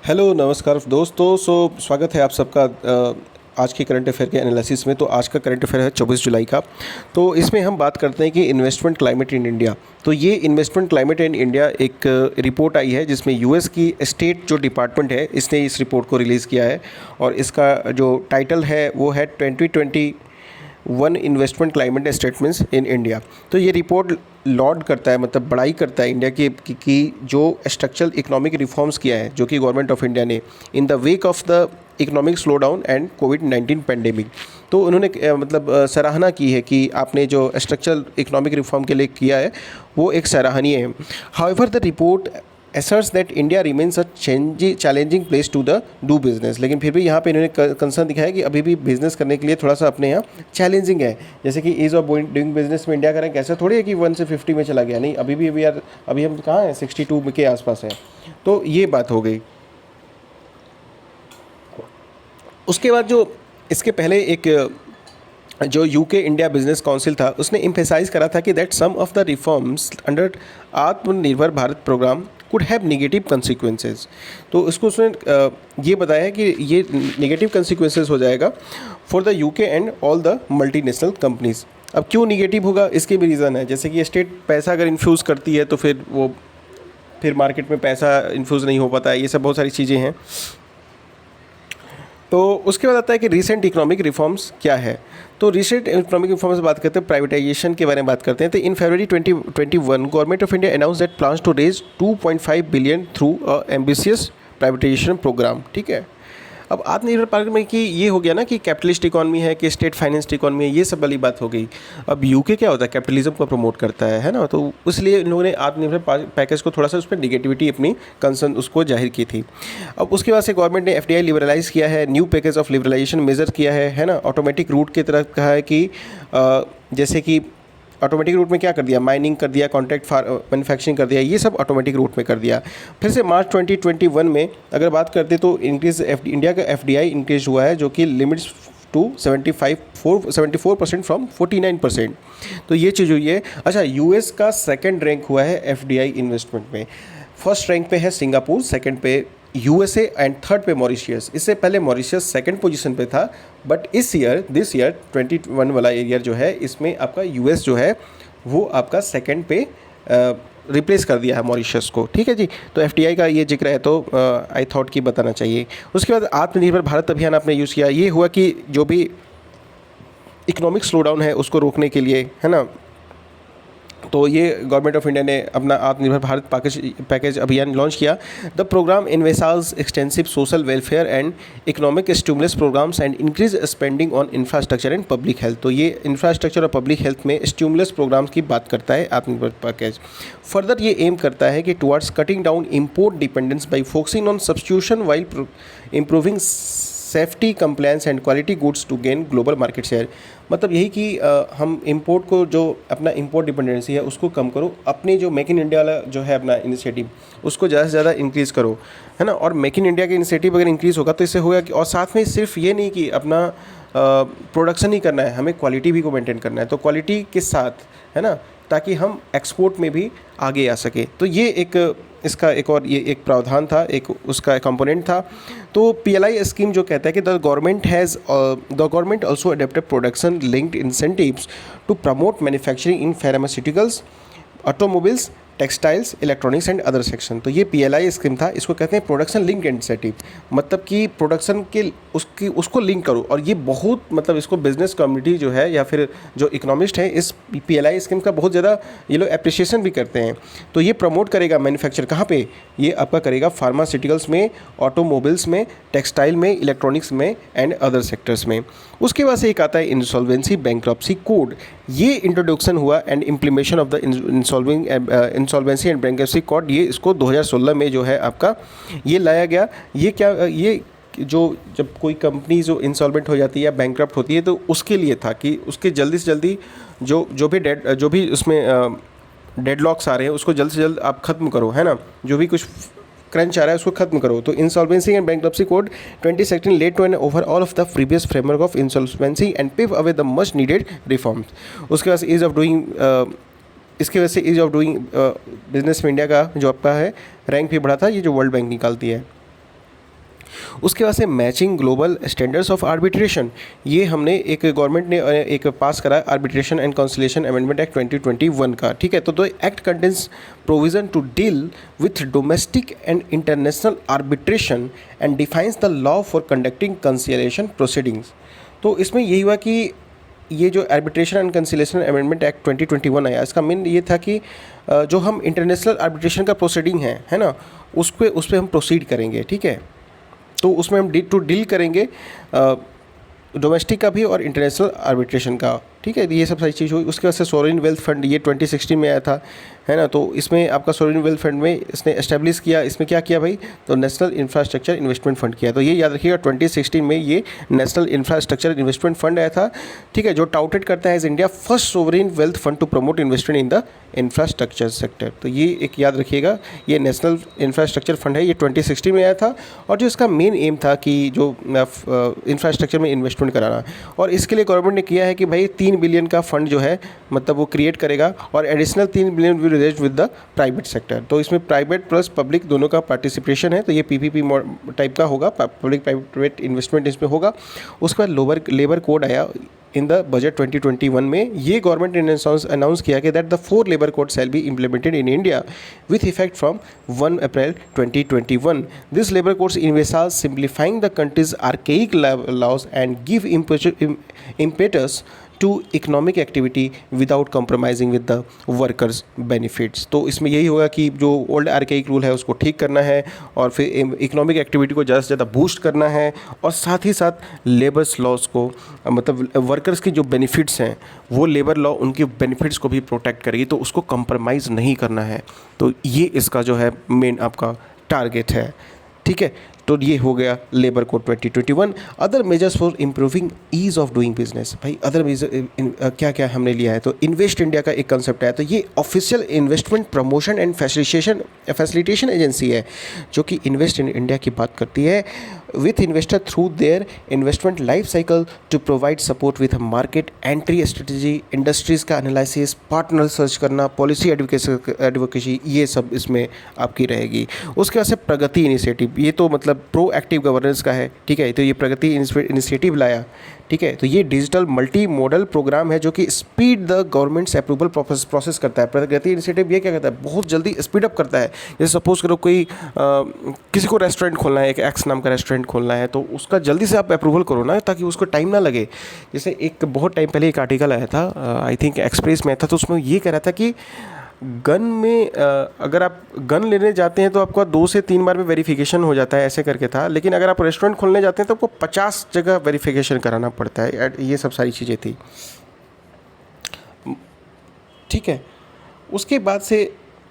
Hello नमस्कार दोस्तों। स्वागत है आप सबका आज के करंट अफेयर के एनालिसिस में। तो आज का करंट अफेयर है 24 जुलाई का। तो इसमें हम बात करते हैं कि इन्वेस्टमेंट क्लाइमेट इन इंडिया। तो ये इन्वेस्टमेंट क्लाइमेट इन इंडिया एक रिपोर्ट आई है जिसमें यूएस की स्टेट जो डिपार्टमेंट है इसने इस रिपोर्ट को रिलीज़ किया है। और इसका जो टाइटल है वो है 2021 investment climate statements in India. तो ये रिपोर्ट लॉड करता है, मतलब बड़ाई करता है इंडिया की जो स्ट्रक्चरल इकोनॉमिक रिफॉर्म्स किया है जो कि गवर्नमेंट ऑफ इंडिया ने in the wake of the economic slow down and covid pandemic. तो उन्होंने सराहना की है कि आपने जो स्ट्रक्चरल इकोनॉमिक रिफॉर्म के लिए किया है वो एक सराहनीय है। However the report asserts that India remains a challenging place to do business। लेकिन फिर भी यहाँ पे इन्होंने कंसर्न दिखाया कि अभी भी बिजनेस करने के लिए थोड़ा सा अपने यहाँ चैलेंजिंग है। जैसे कि ईज़ ऑफ डूइंग बिजनेस में इंडिया का रैंक ऐसा थोड़ी है कि 1 से 50 में चला गया, नहीं, अभी यार अभी हम कहाँ हैं, 62 के आसपास है। तो ये बात हो गई। उसके बाद जो इसके पहले एक जो यूके इंडिया बिजनेस काउंसिल था उसने एम्फेसाइज करा था कि that some of the reforms under Aatmanirbhar Bharat programme could have negative consequences. तो उसको उसने ये बताया कि ये नेगेटिव कंसिक्वेंसेस हो जाएगा for the UK and all the multinational companies. अब क्यों नेगेटिव होगा इसके भी रीज़न है, जैसे कि स्टेट पैसा अगर इन्फ्यूज़ करती है तो फिर मार्केट में पैसा इन्फ्यूज़ नहीं हो पाता है, ये सब बहुत सारी चीज़ें हैं। तो उसके बाद आता है कि रीसेंट इकोनॉमिक रिफॉर्म्स क्या है। तो रीसेंट इकोनॉमिक रिफॉर्म्स बात करते हैं, प्राइवेटाइजेशन के बारे में बात करते हैं। तो in February 2021 government of India announce that plans to raise 2.5 billion through a ambitious privatisation programme. ठीक है। अब आत्मनिर्भर भारत में कि ये हो गया ना कि कैपिटलिस्ट इकॉनमी है कि स्टेट फाइनेंस्ड इकॉनमी है, ये सब वाली बात हो गई। अब यूके क्या होता है, कैपिटलिज्म को प्रमोट करता है ना। तो इसलिए इन लोगों ने आत्मनिर्भर पैकेज को थोड़ा सा उस पर निगेटिविटी अपनी कंसर्न उसको जाहिर की थी। अब उसके बाद से गवर्नमेंट ने एफडीआई लिबरलाइज किया है, new package of liberalisation measure किया है ना। ऑटोमेटिक रूट की तरह कहा है कि जैसे कि ऑटोमेटिक रूट में क्या कर दिया, माइनिंग कर दिया, कॉन्ट्रैक्ट मैन्युफैक्चरिंग कर दिया, ये सब ऑटोमेटिक रूट में कर दिया। फिर से मार्च 2021 में अगर बात करते तो इंक्रीज इंडिया का एफडीआई इंक्रीज हुआ है जो कि लिमिट्स टू 74% फ्रॉम 49%। तो ये चीज़ हुई है। अच्छा, यूएस का सेकंड रैंक हुआ है एफडीआई इन्वेस्टमेंट में। फर्स्ट रैंक पे है सिंगापुर, सेकंड पे यूएसए एंड थर्ड पे मॉरिशियस। इससे पहले मॉरिशियस सेकंड पोजीशन पे था, बट दिस ईयर 21 वाला ईयर जो है इसमें आपका यूएस जो है वो आपका सेकंड पे रिप्लेस कर दिया है मॉरिशस को। ठीक है जी। तो एफडीआई का ये जिक्र है तो आई थॉट कि बताना चाहिए। उसके बाद आत्मनिर्भर भारत अभियान आपने यूज़ किया। ये हुआ कि जो भी इकोनॉमिक स्लो डाउन है उसको रोकने के लिए, है ना। तो ये गवर्नमेंट ऑफ इंडिया ने अपना आत्मनिर्भर भारत पैकेज अभियान लॉन्च किया। The programme involves extensive social welfare and economic stimulus programmes and increase spending on infrastructure and public health. तो ये इंफ्रास्ट्रक्चर और पब्लिक हेल्थ में स्टिमुलस प्रोग्राम्स की बात करता है आत्मनिर्भर पैकेज। फर्दर ये एम करता है कि towards cutting down import dependence by focusing on substitution while improving safety compliance and quality goods to gain global market share. मतलब यही कि हम इंपोर्ट को, जो अपना इंपोर्ट डिपेंडेंसी है उसको कम करो, अपने जो मेक इन इंडिया वाला जो है अपना इनिशिएटिव उसको ज़्यादा से ज़्यादा इंक्रीज़ करो, है ना। और मेक इन इंडिया का इनिशिएटिव अगर इंक्रीज़ होगा तो इससे होगा कि, और साथ में सिर्फ ये नहीं कि अपना प्रोडक्शन ही करना है, हमें क्वालिटी भी को मेंटेन करना है। तो क्वालिटी के साथ, है ना, ताकि हम एक्सपोर्ट में भी आगे आ सके। तो ये एक इसका एक और ये एक प्रावधान था, एक उसका कंपोनेंट था। तो पीएलआई स्कीम जो कहता है कि the government also adopted production linked incentives to promote manufacturing in pharmaceuticals, automobiles, textiles, electronics and other section. तो ये पीएलआई स्कीम था। इसको कहते हैं प्रोडक्शन लिंक इंसेंटिव, मतलब कि प्रोडक्शन के उसको लिंक करो। और ये बहुत, मतलब इसको बिजनेस कम्युनिटी जो है या फिर जो इकोनॉमिस्ट हैं इस पीएलआई स्कीम का बहुत ज़्यादा ये लोग एप्रिसिएशन भी करते हैं। तो ये प्रमोट करेगा मैन्युफैक्चर कहाँ पे, ये आपका करेगा फार्मास्यूटिकल्स में, ऑटोमोबाइल्स में, टेक्सटाइल में, इलेक्ट्रॉनिक्स में एंड अदर सेक्टर्स में। उसके बाद से एक आता है इंसॉल्वेंसी बैंक्रप्सी कोड। ये इंट्रोडक्शन हुआ and implementation of the insolvency and bankruptcy code, ये इसको 2016 में जो है आपका ये लाया गया। ये क्या, ये जो जब कोई कंपनी जो इंसॉल्वेंट हो जाती है या बैंक्रप्ट होती है तो उसके लिए था कि उसके जल्दी से जल्दी जो भी उसमें डेडलॉक्स आ रहे हैं उसको जल्द से जल्द आप ख़त्म करो, है ना। जो भी कुछ क्रंच आ रहा है उसको खत्म करो। तो insolvency and bankruptcy code 2016 led to an overhaul of the previous framework of insolvency and pave away the much needed reforms. उसके बाद ईज ऑफ डूइंग, इसकी वजह से ईज ऑफ डूइंग बिजनेस में इंडिया का जो आपका है रैंक भी बढ़ा था, ये जो वर्ल्ड बैंक निकालती है। उसके बाद से matching global standards of arbitration, ये हमने एक गवर्नमेंट ने एक पास करा arbitration and conciliation amendment act 2021 का, ठीक है। तो act contains provision to deal with domestic and international arbitration and defines the law for conducting conciliation proceedings. तो इसमें यही हुआ कि ये जो arbitration and conciliation amendment act 2021 आया, इसका मेन ये था कि जो हम इंटरनेशनल आर्बिट्रेशन का प्रोसीडिंग है ना, उस पर हम प्रोसीड करेंगे, ठीक है। तो उसमें हम डील करेंगे डोमेस्टिक का भी और इंटरनेशनल आर्बिट्रेशन का, ठीक है। ये सब सारी चीज़ हुई। उसके बाद से सोवरेन वेल्थ फंड, ये 2016 में आया था, है ना। तो इसमें आपका सोवरेन वेल्थ फंड में इसने एस्टेब्लिश किया, इसमें क्या किया भाई, तो नेशनल इंफ्रास्ट्रक्चर इन्वेस्टमेंट फंड किया। तो ये याद रखिएगा 2016 में ये नेशनल इंफ्रास्ट्रक्चर इन्वेस्टमेंट फंड आया था, ठीक है, जो टाउटेड करता है as India first sovereign wealth fund to promote investment in the infrastructure sector. तो ये एक याद रखिएगा, ये नेशनल इंफ्रास्ट्रक्चर फंड है, ये 2016 में आया था। और जो इसका मेन एम था कि जो इंफ्रास्ट्रक्चर में इन्वेस्टमेंट कराना, और इसके लिए गवर्नमेंट ने किया है कि भाई 3 बिलियन का फंड जो है मतलब वो क्रिएट करेगा, और additional 3 billion will raised with the private sector. तो इसमें प्राइवेट प्लस पब्लिक दोनों का पार्टिसिपेशन है। तो ये पीपीपी टाइप का होगा, पब्लिक प्राइवेट इन्वेस्टमेंट इसमें होगा। उसके बाद लेबर कोड आया इन द बजट 2021 में। ये गवर्नमेंट ने अनाउंस किया कि that the 4 labour code shall be implemented in India with effect from 1 April 2021। This labour codes envisage simplifying the country's archaic laws and give impetus to economic activity without compromising with the workers benefits। तो इसमें यही होगा कि जो old archaic rule है उसको ठीक करना है, और फिर इकोनॉमिक एक्टिविटी को ज़्यादा से ज़्यादा बूस्ट करना है, और साथ ही साथ लेबर्स लॉज को, मतलब वर्कर्स की जो बेनिफिट्स हैं वो लेबर लॉ उनके बेनिफिट्स को भी प्रोटेक्ट करेगी, तो उसको कंप्रोमाइज़ नहीं करना है। तो ये इसका जो है मेन आपका टारगेट है, ठीक है। तो ये हो गया labour code 2021। Other measures for improving ease of doing business, भाई अदर मेजर क्या क्या हमने लिया है, तो इन्वेस्ट इंडिया का एक कंसेप्ट है। तो ये official investment promotion and facilitation agency है, जो कि इन्वेस्ट इन इंडिया की बात करती है with investor through their investment life cycle to provide support with market entry strategy, industries का एनालिसिस, पार्टनर सर्च करना, पॉलिसी एडवोकेसी, ये सब इसमें आपकी रहेगी। उसके बाद से प्रगति इनिशिएटिव, ये तो मतलब प्रोएक्टिव गवर्नेंस का है, ठीक है। तो ये प्रगति इनिशिएटिव लाया, ठीक है। तो ये डिजिटल मल्टी मॉडल प्रोग्राम है जो कि speed the governments approval process करता है। प्रगति इनिशिएटिव ये क्या करता है, बहुत जल्दी स्पीड अप करता है। जैसे सपोज करो कोई किसी को रेस्टोरेंट खोलना है, एक एक्स नाम का रेस्टोरेंट खोलना है, तो उसका जल्दी से आप अप्रूवल करो ना, ताकि उसको टाइम ना लगे। जैसे एक बहुत टाइम पहले एक आर्टिकल आया था, आई थिंक एक्सप्रेस में था, तो उसमें ये कह रहा था कि गन में अगर आप गन लेने जाते हैं तो आपका 2 से 3 बार में वेरिफिकेशन हो जाता है, ऐसे करके था। लेकिन अगर आप रेस्टोरेंट खोलने जाते हैं तो आपको 50 जगह वेरिफिकेशन कराना पड़ता है। ये सब सारी चीज़ें थी, ठीक है। उसके बाद से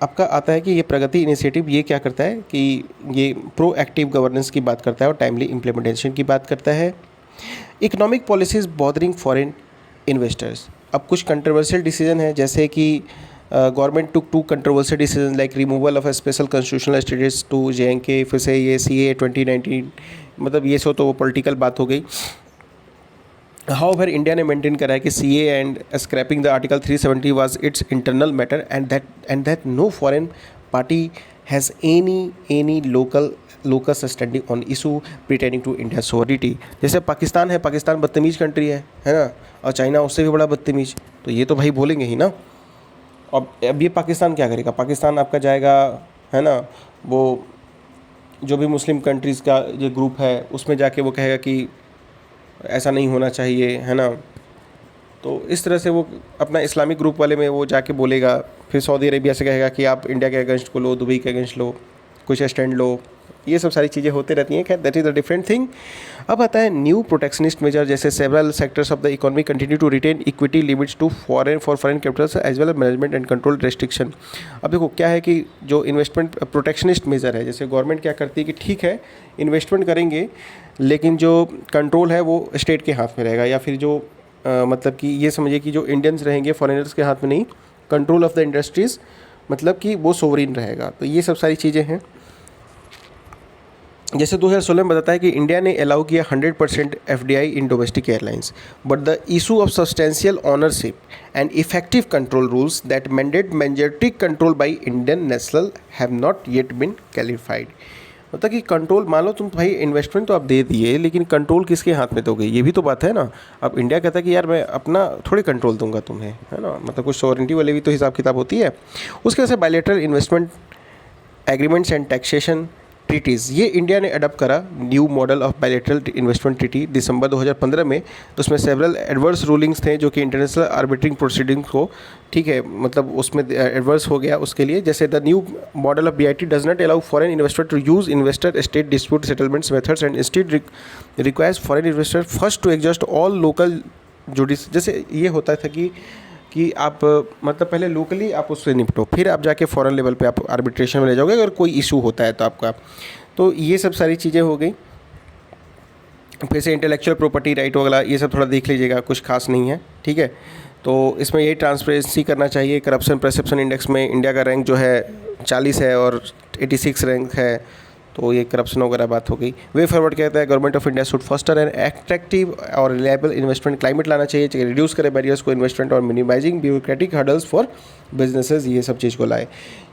आपका आता है कि ये प्रगति इनिशिएटिव ये क्या करता है कि ये प्रोएक्टिव गवर्नेंस की बात करता है और टाइमली इम्प्लीमेंटेशन की बात करता है। Economic policies bothering foreign investors, अब कुछ कंट्रोवर्शियल डिसीजन है, जैसे कि government took 2 controversial decision like removal of special constitutional status to JNK, फिर से ये CAA 2019, मतलब ये सो तो वो पॉलिटिकल बात हो गई। हाउएवर इंडिया ने मेंटेन करा है कि CAA and scrapping the article 370 was its internal matter and that no foreign party has any locus standing on issue pertaining to India sovereignty. जैसे पाकिस्तान है, पाकिस्तान बदतमीज़ कंट्री है ना, और चाइना उससे भी बड़ा बदतमीज़, तो ये तो भाई बोलेंगे ही ना। अब ये पाकिस्तान क्या करेगा, पाकिस्तान आपका जाएगा, है ना, वो जो भी मुस्लिम कंट्रीज़ का जो ग्रुप है उसमें जाके वो कहेगा कि ऐसा नहीं होना चाहिए, है ना। तो इस तरह से वो अपना इस्लामिक ग्रुप वाले में वो जाके बोलेगा। फिर सऊदी अरेबिया से कहेगा कि आप इंडिया के अगेंस्ट को लो, दुबई के अगेंस्ट लो, कुछ स्टैंड लो। ये सब सारी चीज़ें होते रहती हैं, खैर that is a different thing. अब आता है न्यू प्रोटेक्शनिस्ट मेजर, जैसे several sectors of the economy continue to retain equity limits to foreign capitals as well as management and control restriction. अब देखो क्या है कि जो इन्वेस्टमेंट प्रोटेक्शनिस्ट मेजर है, जैसे गवर्नमेंट क्या करती है कि ठीक है इन्वेस्टमेंट करेंगे, लेकिन जो कंट्रोल है वो स्टेट के हाथ में रहेगा, या फिर जो मतलब कि ये समझिए कि जो इंडियंस रहेंगे फॉरेनर्स के हाथ में नहीं, कंट्रोल ऑफ द इंडस्ट्रीज़ मतलब कि वो सोवरीन रहेगा। तो ये सब सारी चीज़ें हैं। जैसे 2016 में बताता है कि इंडिया ने अलाउ किया 100% FDI in domestic airlines, but the issue of substantial ownership and effective control rules that mandate mandatory control by Indian national have not yet been clarified. मतलब कि कंट्रोल, मान लो तुम भाई इन्वेस्टमेंट तो आप दे दिए, लेकिन कंट्रोल किसके हाथ में दोगे, ये भी तो बात है ना। अब इंडिया कहता है कि यार मैं अपना थोड़ी कंट्रोल दूंगा तुम्हें, है ना, मतलब कुछ सॉवरेंटी वाले भी तो हिसाब किताब होती है। उसके वजह से bilateral investment agreements and taxation treaties, ये इंडिया ने अडॉप्ट करा new model of bilateral investment treaty दिसंबर 2015 में। उसमें सेवरल एडवर्स रूलिंग्स थे जो कि इंटरनेशनल आर्बिट्रिंग प्रोसीडिंग्स को, ठीक है, मतलब उसमें एडवर्स हो गया उसके लिए। जैसे the new model of BIT does not allow foreign investor to use investor state dispute settlements methods and instead requires foreign investor first to exhaust all local judges. जैसे ये होता था कि आप मतलब पहले लोकली आप उससे निपटो, फिर आप जाके फॉरेन लेवल पे आप आर्बिट्रेशन में ले जाओगे अगर कोई इशू होता है तो आपका। तो ये सब सारी चीज़ें हो गई। फिर से इंटेलेक्चुअल प्रॉपर्टी राइट वगैरह ये सब थोड़ा देख लीजिएगा, कुछ खास नहीं है, ठीक है। तो इसमें यही ट्रांसपेरेंसी करना चाहिए। करप्शन परसेप्शन इंडेक्स में इंडिया का रैंक जो है 40 है और 86 रैंक है, तो ये करप्शन वगैरह बात हो गई। वे फॉरवर्ड कहता है government of India should foster an attractive और रिलायबल इन्वेस्टमेंट क्लाइमेट लाना चाहिए, रिड्यूस करे बैरियर्स को इन्वेस्टमेंट और minimising bureaucratic hurdles for businesses, ये सब चीज़ को लाए,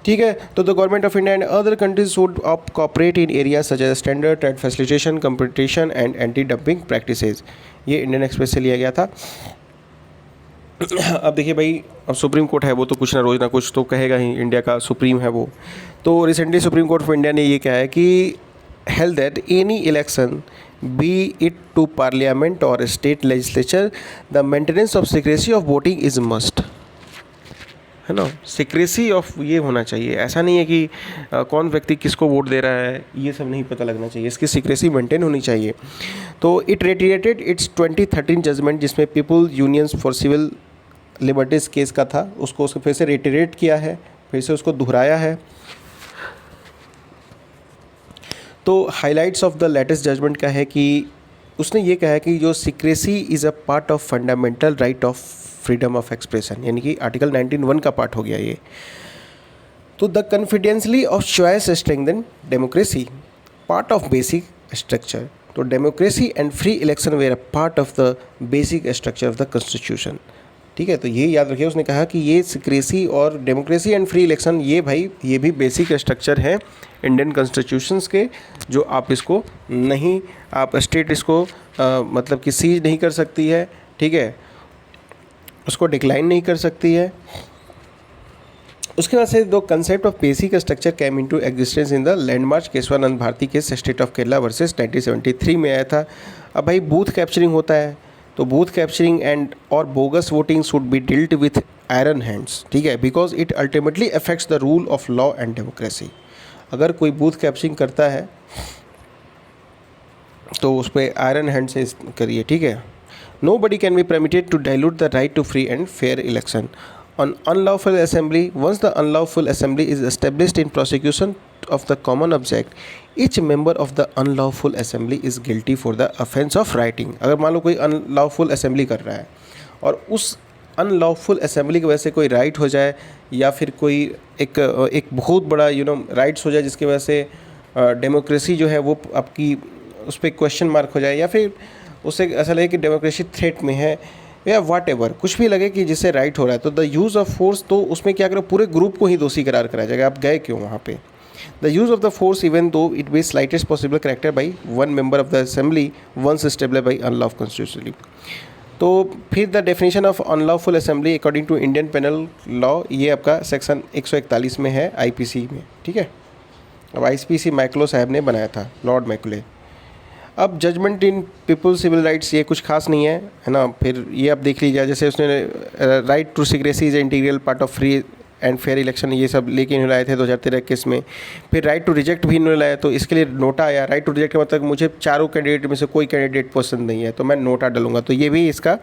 ठीक है। तो the government of India and other countries should cooperate in areas such as standard trade facilitation, competition and anti dumping practices. ये इंडियन एक्सप्रेस से लिया गया था। अब देखिए भाई, अब सुप्रीम कोर्ट है वो तो कुछ ना रोज़ ना कुछ तो कहेगा ही, इंडिया का सुप्रीम है वो। तो recently supreme court of India ने ये कहा है कि held that any election be it to parliament और state legislature the maintenance of secrecy of voting is must, है ना। सिक्रेसी ऑफ ये होना चाहिए, ऐसा नहीं है कि कौन व्यक्ति किसको वोट दे रहा है ये सब नहीं पता लगना चाहिए, इसकी सिक्रेसी मेंटेन होनी चाहिए। तो इट रेटिएटेड इट्स 2013 जजमेंट जिसमें people unions for civil liberties case का था, उसको फिर से रेटिरेट किया है, फिर से उसको दोहराया है। तो highlights of the latest judgment का है कि उसने ये कहा है कि जो secrecy is a part of fundamental right of freedom of expression, यानी कि आर्टिकल 19(1) का पार्ट हो गया ये। तो the confidentiality of choice strengthen democracy, part of basic structure. तो democracy and free election were a part of the basic structure of the constitution, ठीक है। तो ये याद रखिए, उसने कहा कि ये सिक्रेसी और डेमोक्रेसी एंड फ्री इलेक्शन ये भाई ये भी बेसिक स्ट्रक्चर है इंडियन कॉन्स्टिट्यूशंस के, जो आप इसको नहीं, आप स्टेट इसको मतलब कि सीज नहीं कर सकती है, ठीक है, उसको डिक्लाइन नहीं कर सकती है। उसके बाद से दो concept of basic structure came into existence in the landmark Keshavananda Bharati case state of Kerala versus 1973 में आया था। अब भाई बूथ कैप्चरिंग होता है, तो बूथ कैप्चरिंग एंड और bogus voting should be dealt with iron hands, ठीक है, because it ultimately affects the rule of law and democracy. अगर कोई बूथ कैप्चरिंग करता है तो उस पर आयरन हैंड से करिए, ठीक है। Nobody can be permitted to dilute the right to free and fair election. On unlawful assembly, once the unlawful assembly is established in prosecution of the common object, each member of the unlawful assembly is guilty for the offence of writing. अगर मान लो कोई unlawful assembly कर रहा है और उस unlawful assembly की वजह से कोई राइट हो जाए या फिर कोई एक बहुत बड़ा राइट्स हो जाए जिसकी वजह से डेमोक्रेसी जो है वो आपकी उस पर क्वेश्चन मार्क हो जाए, या फिर उससे ऐसा लगे कि डेमोक्रेसी थ्रेट में है, या वाट एवर कुछ भी लगे कि जिससे राइट हो रहा है, तो द यूज़ ऑफ फोर्स, तो उसमें क्या करो, पूरे ग्रुप को ही दोषी करार कराया जाएगा, आप गए क्यों वहाँ पे। The use of the force even though it be slightest possible character by one member of the assembly once established by unlawful constitutionally. तो फिर the definition of unlawful assembly according to Indian penal law, ये आपका section 141 में है IPC में, ठीक है। अब आईपीसी मैकलो साहब ने बनाया था, लॉर्ड मैकले। अब judgment in people civil rights ये कुछ खास नहीं है ना। फिर ये आप देख लीजिए, जैसे उसने right to secrecy is integral part of free and fair election, ये सब लेके इन्होंने लाए थे 2013 केस में। फिर राइट टू रिजेक्ट भी इन्होंने लाया, तो इसके लिए नोटा आया। राइट टू रिजेक्ट का मतलब मुझे चारों कैंडिडेट में से कोई कैंडिडेट पसंद नहीं है तो मैं नोटा डालूंगा, तो ये भी इसका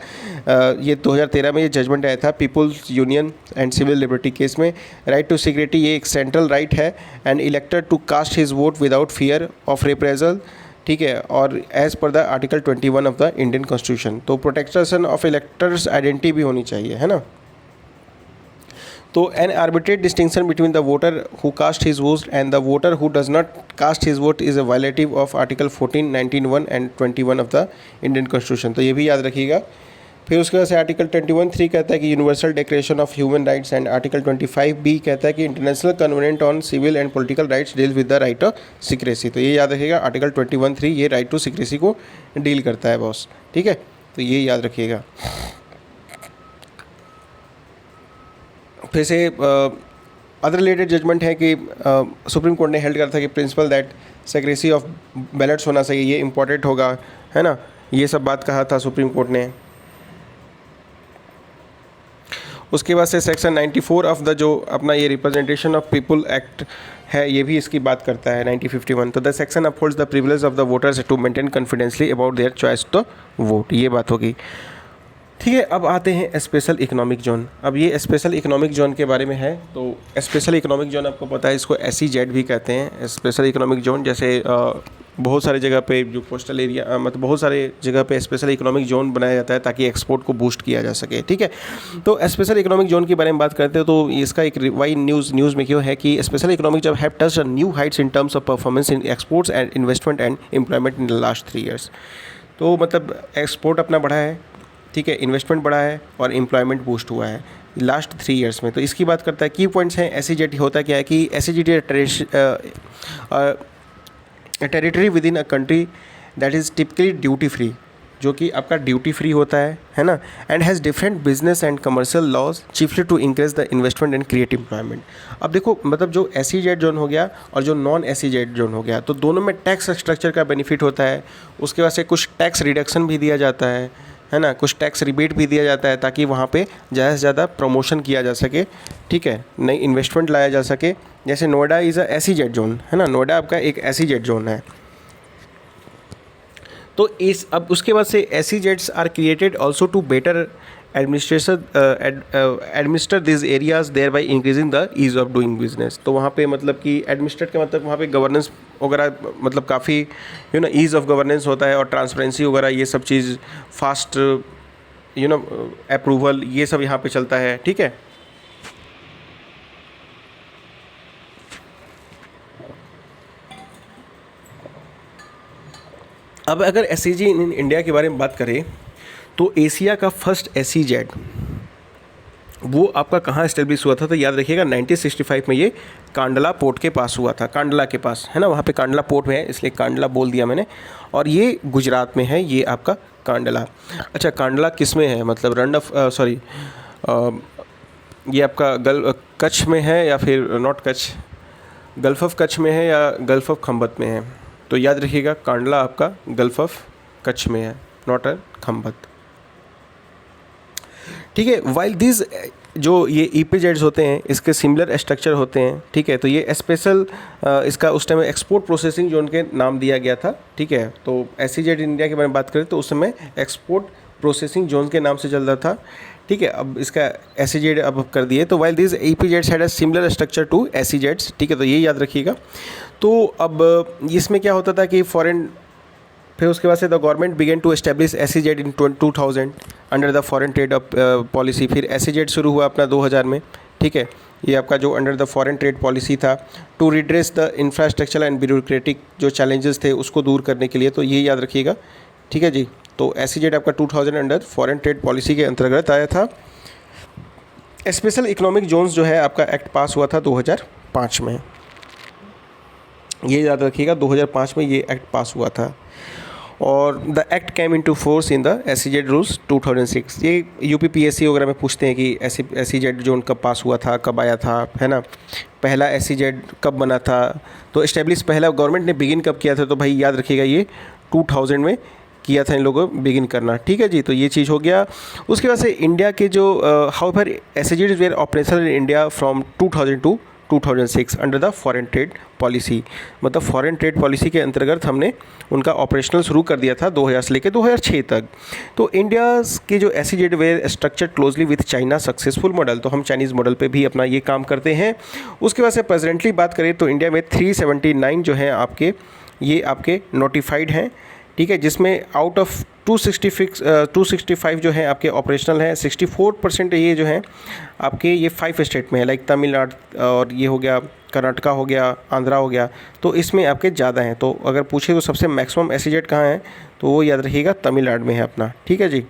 ये 2013 में ये जजमेंट आया था people's union and civil liberty case में। राइट टू सिक्योरिटी ये एक सेंट्रल राइट है, and elector to cast his vote without fear of reprisal, ठीक है, और as per the article 21 of the Indian constitution. तो प्रोटेक्शन ऑफ इलेक्टर्स आइडेंटिटी भी होनी चाहिए, है ना। तो an arbitrate distinction between the voter who cast his vote and the voter who does not cast his vote is a violative of article 14, 19(1) and 21 of the Indian constitution, तो ये भी याद रखिएगा। फिर उसके बाद से आर्टिकल 21(3) कहता है कि universal declaration of human rights, and article 25(b) कहता है कि international covenant on civil and political rights deal with the right of secrecy. तो ये याद रखिएगा, आर्टिकल 21(3) ये राइट टू सीक्रेसी को डील करता है बॉस, ठीक है, तो ये याद रखिएगा। फिर से अदर रिलेटेड जजमेंट है कि सुप्रीम कोर्ट ने हेल्ड करा था कि principal that secrecy of ballets होना चाहिए, ये इम्पोर्टेंट होगा, है ना, ये सब बात कहा था सुप्रीम कोर्ट ने। उसके बाद से सेक्शन 94 ऑफ द जो अपना ये रिप्रेजेंटेशन ऑफ पीपल एक्ट है, ये भी इसकी बात करता है 1951। तो the section upholds the privilege of the voters to maintain confidentially about their choice to vote, ये बात होगी, ठीक है। अब आते हैं स्पेशल इकोनॉमिक जोन। अब ये स्पेशल इकोनॉमिक जोन के बारे में है। तो स्पेशल इकोनॉमिक जोन आपको पता है, इसको SEZ भी कहते हैं, स्पेशल इकोनॉमिक जोन। जैसे बहुत सारे जगह पे जो कोस्टल एरिया मतलब बहुत सारे जगह पे स्पेशल इकोनॉमिक जोन बनाया जाता है ताकि एक्सपोर्ट को बूस्ट किया जा सके, ठीक है। तो स्पेशल इकोनॉमिक जोन के बारे में बात करते हैं तो इसका एक वाई न्यूज़ में क्यों है कि स्पेशल इकोनॉमिक जब have touched new heights in terms of performance in exports and investment and employment in the last 3 years। तो मतलब एक्सपोर्ट अपना बढ़ा है, ठीक है, इन्वेस्टमेंट बढ़ा है और एम्प्लॉयमेंट बूस्ट हुआ है लास्ट 3 years में। तो इसकी बात करता है, की पॉइंट्स हैं। SEZ होता क्या है कि SEZ territory within a country that is typically duty free, जो कि आपका ड्यूटी फ्री होता है ना, and has different business and commercial laws chiefly to increase the investment and create employment. अब देखो मतलब जो SEZ जोन हो गया और जो नॉन SEZ जोन हो गया, तो दोनों में टैक्स स्ट्रक्चर का बेनिफिट होता है। उसके बाद से कुछ टैक्स रिडक्शन भी दिया जाता है ना, कुछ टैक्स रिबेट भी दिया जाता है ताकि वहाँ पे ज़्यादा से ज़्यादा प्रमोशन किया जा सके, ठीक है, नई इन्वेस्टमेंट लाया जा सके। जैसे Noida is a SEZ zone, है ना, नोएडा आपका एक SEZ जोन है। तो इस अब उसके बाद से SEZs are created also to better administer this areas thereby increasing the ease of doing business. तो वहाँ पे मतलब कि एडमिनिस्ट्रेट का मतलब वहाँ पे गवर्नेंस वगैरह मतलब काफ़ी ईज़ ऑफ गवर्नेंस होता है और ट्रांसपेरेंसी वगैरह ये सब चीज़, फास्ट अप्रूवल, ये सब यहाँ पे चलता है, ठीक है। अब अगर SEZ इन इंडिया के बारे में बात करें तो एशिया का फर्स्ट SEZ वो आपका कहाँ इस्टेब्लिश हुआ था, तो याद रखिएगा 1965 में ये कांडला पोर्ट के पास हुआ था, कांडला के पास, है ना, वहाँ पे कांडला पोर्ट में है इसलिए कांडला बोल दिया मैंने, और ये गुजरात में है, ये आपका कांडला। अच्छा, कांडला किस में है, मतलब ये आपका कच्छ में है या फिर not Kutch, gulf of Kutch में है या गल्फ ऑफ खंबत में है। तो याद रखिएगा कांडला आपका गल्फ ऑफ कच्छ में है, नॉट अ खंबत, ठीक है। वाइल दिस जो ये EPZs होते हैं इसके सिमिलर स्ट्रक्चर होते हैं, ठीक है। तो ये स्पेशल इसका उस टाइम एक्सपोर्ट प्रोसेसिंग जोन के नाम दिया गया था, ठीक है। तो SEZ इंडिया के बारे में बात करें तो उस समय एक्सपोर्ट प्रोसेसिंग जोन के नाम से चल रहा था, ठीक है। अब इसका SEZ अब कर दिए। तो while this EPZs had a similar structure to SEZs, ठीक है, तो ये याद रखिएगा। तो अब इसमें क्या होता था कि फॉरेन, फिर उसके बाद से the government began to establish SEZ in 2000 under the foreign trade policy. फिर SEZ शुरू हुआ अपना 2000 में, ठीक है, ये आपका जो under the foreign trade policy था to redress the infrastructure and bureaucratic जो चैलेंजेस थे उसको दूर करने के लिए, तो ये याद रखिएगा, ठीक है जी। तो SEZ आपका 2000 अंडर फॉरेन ट्रेड पॉलिसी के अंतर्गत आया था। स्पेशल इकोनॉमिक जोन्स जो है आपका एक्ट पास हुआ था 2005 में, ये याद रखिएगा 2005 में ये एक्ट पास हुआ था। और the act came into force in the SEZ rules 2006। ये UPPSC वगैरह में पूछते हैं कि SEZ जोन कब पास हुआ था, कब आया था, है ना, पहला SEZ कब बना था, तो इस्टेब्लिश पहला गवर्नमेंट ने बिगिन कब किया था, तो भाई याद रखिएगा ये 2000 में किया था इन लोगों को बिगिन करना, ठीक है जी। तो ये चीज़ हो गया। उसके बाद से इंडिया के जो however SEZ were operational in India from 2000 to 2006 under the foreign trade policy, मतलब फॉरेन ट्रेड पॉलिसी के अंतर्गत हमने उनका ऑपरेशनल शुरू कर दिया था 2000 से लेकर 2006 तक। तो इंडिया के जो SEZ were structured closely with China successful model, तो हम चाइनीज़ मॉडल पे भी अपना ये काम करते हैं। उसके बाद से प्रेजेंटली बात करें तो इंडिया में 379 जो हैं आपके, ये आपके नोटिफाइड हैं, ठीक है, जिसमें आउट ऑफ 265 जो है आपके ऑपरेशनल हैं। 64% ये जो हैं आपके ये 5 स्टेट में है, लाइक तमिलनाडु और ये हो गया, कर्नाटका हो गया, आंध्रा हो गया, तो इसमें आपके ज़्यादा हैं। तो अगर पूछे तो सबसे मैक्सिमम SEZ कहाँ है, तो वो याद रखिएगा तमिलनाडु में है अपना, ठीक है जी।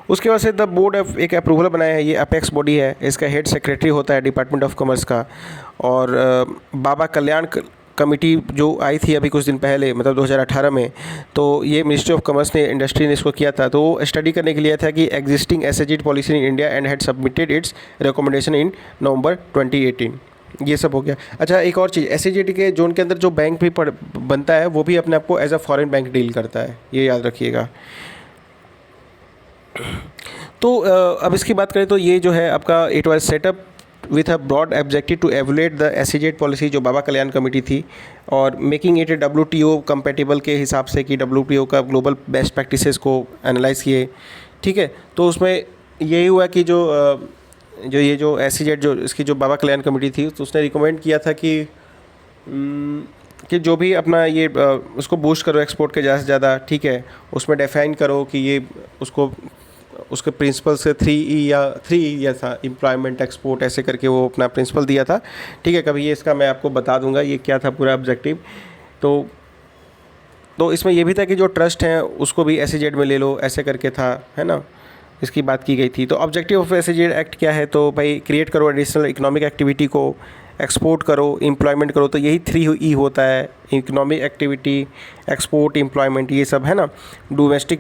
उसके बाद से द बोर्ड ऑफ एक अप्रूवल बनाया है, ये अपेक्स बॉडी है, इसका हेड सेक्रेटरी होता है डिपार्टमेंट ऑफ कॉमर्स का। और बाबा कल्याण कमेटी जो आई थी अभी कुछ दिन पहले, मतलब 2018 में, तो ये मिनिस्ट्री ऑफ कॉमर्स ने, इंडस्ट्री ने इसको किया था। तो वो स्टडी करने के लिए था कि existing SEZ policy in India and had submitted its recommendation in November 2018। ये सब हो गया। अच्छा, एक और चीज़, एसएजीडी के जोन के अंदर जो बैंक भी बनता है वो भी अपने आप को as a foreign bank deal करता है, ये याद रखिएगा। तो अब इसकी बात करें तो ये जो है आपका it was set up with a broad objective to evaluate the SEZ policy जो बाबा कल्याण कमेटी थी, और मेकिंग इट WTO कंपेटेबल के हिसाब से कि WTO का ग्लोबल बेस्ट प्रैक्टिसेस को एनालाइज किए। ठीक है, तो उसमें यही हुआ कि जो एसईजेड जो इसकी जो बाबा कल्याण कमेटी थी, तो उसने रिकमेंड किया था कि जो भी अपना ये उसको बूस्ट करो एक्सपोर्ट के ज़्यादा से ज़्यादा। ठीक है, उसमें डिफाइन करो कि ये उसके प्रिंसिपल से 3E था, एम्प्लॉयमेंट, एक्सपोर्ट, ऐसे करके वो अपना प्रिंसिपल दिया था। ठीक है, कभी ये इसका मैं आपको बता दूंगा ये क्या था पूरा ऑब्जेक्टिव। तो इसमें ये भी था कि जो ट्रस्ट हैं उसको भी एसईजेड में ले लो, ऐसे करके था, है ना, इसकी बात की गई थी। तो ऑब्जेक्टिव ऑफ एसईजेड एक्ट क्या है, तो भाई क्रिएट करो एडिशनल इकोनॉमिक एक्टिविटी को, एक्सपोर्ट करो, एम्प्लॉयमेंट करो। तो यही 3E होता है, इकोनॉमिक एक्टिविटी, एक्सपोर्ट, एम्प्लॉयमेंट, ये सब है ना। डोमेस्टिक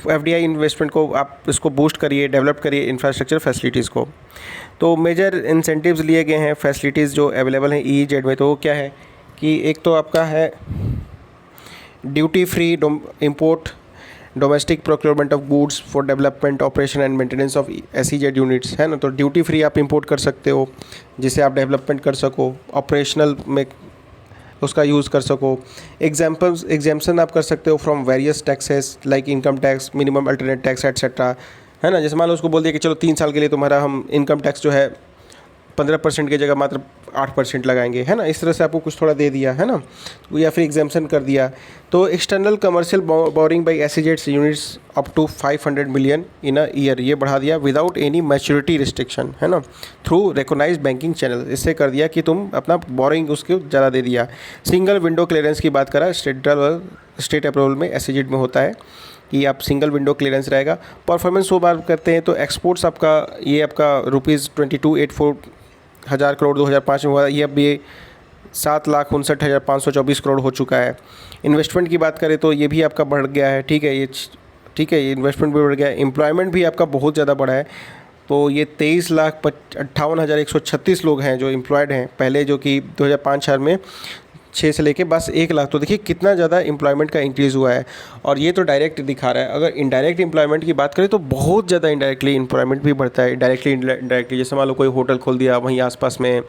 FDI इन्वेस्टमेंट को आप इसको बूस्ट करिए, डेवलप करिए इंफ्रास्ट्रक्चर फैसिलिटीज़ को। तो मेजर इंसेंटिव्स लिए गए हैं, फैसिलिटीज़ जो अवेलेबल हैं EEZ में। तो वो क्या है कि एक तो आपका है duty free import, domestic procurement of goods for development, operation and maintenance of SEZ units, है ना। तो ड्यूटी फ्री आप इंपोर्ट कर सकते हो जिससे आप डेवलपमेंट कर सको, ऑपरेशनल में उसका यूज़ कर सको। एग्जाम्पन आप कर सकते हो from various taxes like income tax, minimum alternate tax etcetera, है ना। जैसे मान लो उसको बोल दिया कि चलो 3 साल के लिए तुम्हारा हम इनकम टैक्स जो है 15% की जगह मात्र 8% लगाएंगे, है ना। इस तरह से आपको कुछ थोड़ा दे दिया, है ना, या फिर एग्जाम्पन कर दिया। तो external commercial borrowing by SEZ units up to 500 million in a year, ये बढ़ा दिया विदाउट एनी मैच्योरिटी रिस्ट्रिक्शन, है ना, थ्रू रिकॉग्नाइज्ड बैंकिंग चैनल। इससे कर दिया कि तुम अपना बोरिंग उसको ज़्यादा दे दिया। सिंगल विंडो क्लियरेंस की बात करा, स्टेट अप्रूवल में SEZ में होता है कि आप सिंगल विंडो क्लियरेंस रहेगा। परफॉर्मेंस वो बात करते हैं तो एक्सपोर्ट्स आपका ₹22,840 हज़ार करोड़ 2005 में हुआ, ये अब ये 7,59,524 करोड़ हो चुका है। इन्वेस्टमेंट की बात करें तो ये भी आपका बढ़ गया है। ठीक है, ये इन्वेस्टमेंट भी बढ़ गया है। एम्प्लॉयमेंट भी आपका बहुत ज़्यादा बढ़ा है। तो ये 23,58,136 लोग हैं जो एम्प्लॉयड हैं, पहले जो कि 2005 में 6 से लेके बस 1 लाख। तो देखिए कितना ज़्यादा एम्प्लॉयमेंट का इंक्रीज़ हुआ है। और ये तो डायरेक्ट दिखा रहा है। अगर इनडायरेक्ट एम्प्लॉयमेंट की बात करें तो बहुत ज़्यादा इनडायरेक्टली एम्प्लॉयमेंट भी बढ़ता है। डायरेक्टली इनडायरेक्टली, जैसे मान लो कोई होटल खोल दिया वहीं आसपास में,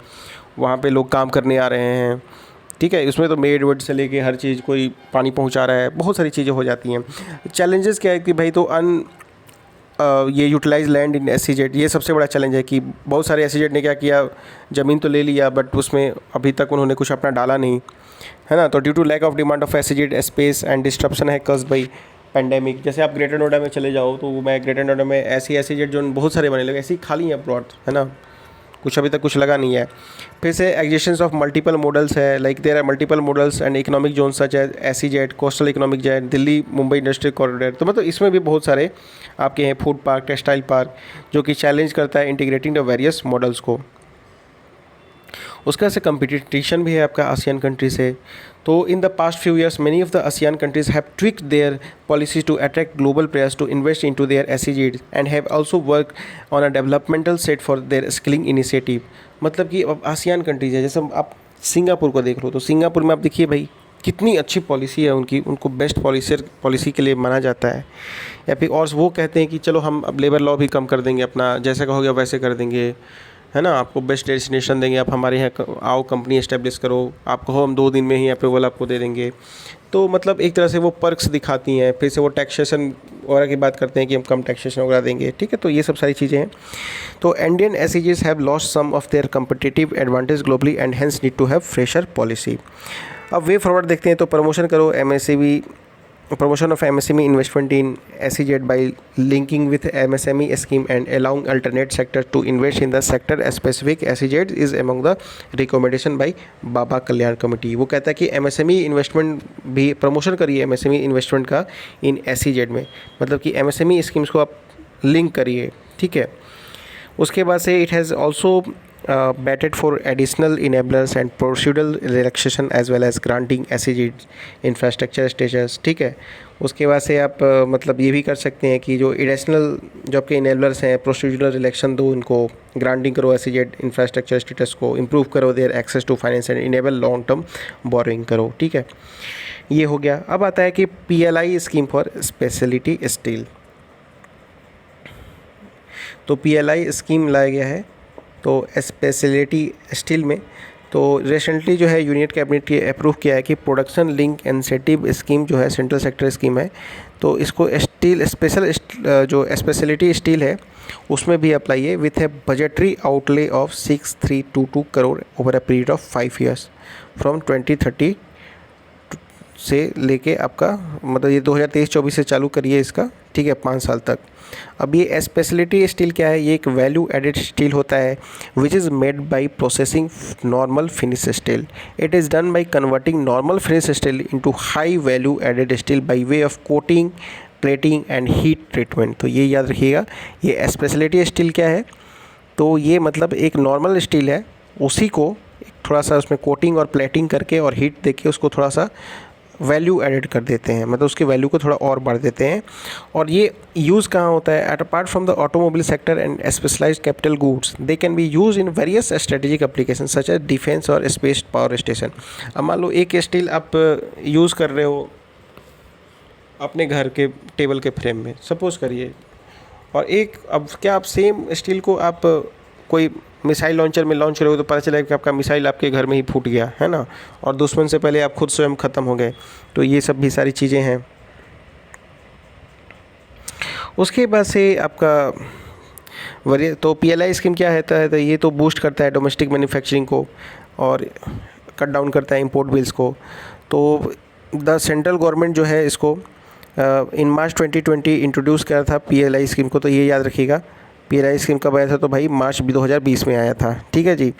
वहाँ पे लोग काम करने आ रहे हैं। ठीक है, उसमें तो मेड वेड से लेके हर चीज़, कोई पानी पहुँचा रहा है, बहुत सारी चीज़ें हो जाती हैं। चैलेंजेस क्या है कि भाई तो ये यूटिलाइज लैंड इन SEZ, ये सबसे बड़ा चैलेंज है कि बहुत सारे SEZ ने क्या किया, ज़मीन तो ले लिया बट उसमें अभी तक उन्होंने कुछ अपना डाला नहीं, है ना। तो due to lack of demand of SEZ space and disruption है कॉज्ड बाई पेंडेमिक। जैसे आप ग्रेटर नोएडा में चले जाओ तो मैं ग्रेटर नोएडा में ऐसी SEZ जो बहुत सारे बने लगे, ऐसे ही खाली हैं प्लॉट, है ना, कुछ अभी तक कुछ लगा नहीं है। फिर से एग्जिस्टेंस ऑफ मल्टीपल मॉडल्स है, like there are multiple models and economic zone such as SEZ, coastal economic zone, Delhi Mumbai industrial corridor. तो मतलब इसमें भी बहुत सारे आपके हैं फूड पार्क, टेक्सटाइल पार्क, जो कि चैलेंज करता है इंटीग्रेटिंग द वेरियस मॉडल्स को। उसका से कंपटीशन भी है आपका आसियान कंट्री से। तो in the past few years many of the ASEAN countries have tweaked their policies to attract global players to invest into their SEZ and have also work on a developmental set for their skilling initiative. मतलब कि अब ASEAN countries है, जैसे आप Singapore को देख लो, तो Singapore में आप देखिए भाई कितनी अच्छी पॉलिसी है उनकी, उनको बेस्ट पॉलिसी के लिए माना जाता है। या फिर और वो कहते हैं कि चलो हम अब लेबर लॉ भी कम कर देंगे, अपना जैसे कहोगे वैसे कर देंगे, है ना, आपको बेस्ट डेस्टिनेशन देंगे, आप हमारे यहाँ आओ, कंपनी एस्टेब्लिश करो, आप कहो हम 2 दिन में ही अप्रूवल आपको दे देंगे। तो मतलब एक तरह से वो पर्क्स दिखाती हैं। फिर से वो टैक्सेशन वगैरह की बात करते हैं कि हम कम टैक्सेशन वगैरह देंगे। ठीक है, तो ये सब सारी चीज़ें हैं। तो Indian SEZs have lost some of their competitive advantage globally and hence need to have fresher policy. अब वे फॉरवर्ड देखते हैं। तो प्रमोशन करो MSME promotion of MSME investment in SEZ by linking with MSME scheme and allowing alternate sectors to invest in the sector specific SEZ is among the recommendation by Baba Kalyan committee. वो कहता है कि MSME investment भी promotion करिए MSME investment का इन SEZ में, मतलब कि MSME स्कीम्स को आप लिंक करिए, ठीक है। उसके बाद से it has also batted for additional enablers and procedural relaxation as well as granting SEZ infrastructure status, ठीक है। उसके बाद से आप मतलब ये भी कर सकते हैं कि जो एडिशनल जो आपके इनेबलर्स हैं प्रोसीजरल रिलैक्सेशन दो, उनको ग्रांटिंग करो, SEZ इंफ्रास्ट्रक्चर स्टेटस को इम्प्रूव करो, their access to finance and enable long term borrowing करो, ठीक है। ये हो गया। अब आता है कि PLI scheme for speciality steel. तो PLI स्कीम लाया गया है तो स्पेशलिटी स्टील में। तो रिसेंटली जो है यूनियन कैबिनेट ने अप्रूव किया है कि प्रोडक्शन लिंक इंसेंटिव स्कीम जो है सेंट्रल सेक्टर स्कीम है, तो इसको स्टील स्पेशल जो स्पेशलिटी स्टील है उसमें भी अप्लाई है with A budgetary outlay of 6322 crore over a period of 5 years from 2030 से लेके आपका मतलब ये 2023-24 से चालू करिए इसका, ठीक है, 5 साल तक। अब ये स्पेशलिटी स्टील क्या है? ये एक वैल्यू एडेड स्टील होता है which is made by processing normal finish steel. It is done by converting normal finish steel into high value added steel by way of coating, plating and heat treatment. तो ये याद रखिएगा, ये speciality steel क्या है? तो ये मतलब एक नॉर्मल स्टील है, उसी को थोड़ा सा उसमें कोटिंग और प्लेटिंग करके और हीट देके उसको थोड़ा सा वैल्यू एडिट कर देते हैं, मतलब उसकी वैल्यू को थोड़ा और बढ़ा देते हैं। और ये यूज़ कहाँ होता है? At apart from the automobile sector and specialised capital goods they can be use in various strategic application such as defence और स्पेस पावर स्टेशन। अब मान लो एक स्टील आप यूज़ कर रहे हो अपने घर के टेबल के फ्रेम में, सपोज करिए, और एक अब क्या आप सेम स्टील को आप कोई मिसाइल लॉन्चर में लॉन्च करोगे तो पता चलेगा कि आपका मिसाइल आपके घर में ही फूट गया है ना, और दुश्मन से पहले आप खुद स्वयं ख़त्म हो गए। तो ये सब भी सारी चीज़ें हैं। उसके बाद से आपका तो PLI स्कीम क्या होता है? तो ये तो बूस्ट करता है डोमेस्टिक मैन्युफैक्चरिंग को और कट डाउन करता है इंपोर्ट बिल्स को। तो द सेंट्रल गवर्नमेंट जो है इसको इन मार्च 2020 इंट्रोड्यूस किया था PLI स्कीम को। तो ये याद रखिएगा, PLI स्कीम कब आया था? तो भाई मार्च 2020 में आया था, ठीक है जी।